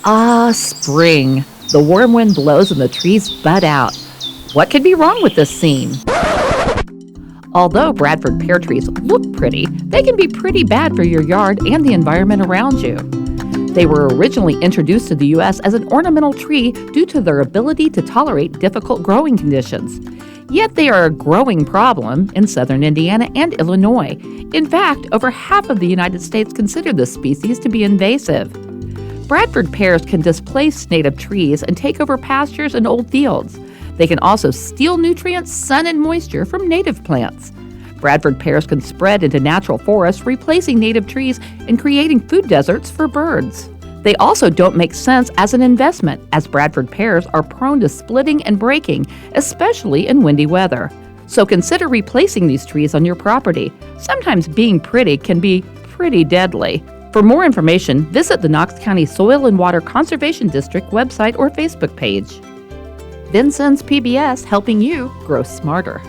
Ah, spring. The warm wind blows and the trees bud out. What could be wrong with this scene? Although Bradford pear trees look pretty, they can be pretty bad for your yard and the environment around you. They were originally introduced to the U.S. as an ornamental tree due to their ability to tolerate difficult growing conditions. Yet they are a growing problem in southern Indiana and Illinois. In fact, over half of the United States consider this species to be invasive. Bradford pears can displace native trees and take over pastures and old fields. They can also steal nutrients, sun, and moisture from native plants. Bradford pears can spread into natural forests, replacing native trees and creating food deserts for birds. They also don't make sense as an investment, as Bradford pears are prone to splitting and breaking, especially in windy weather. So consider replacing these trees on your property. Sometimes being pretty can be pretty deadly. For more information, visit the Knox County Soil and Water Conservation District website or Facebook page. Vincennes PBS, helping you grow smarter.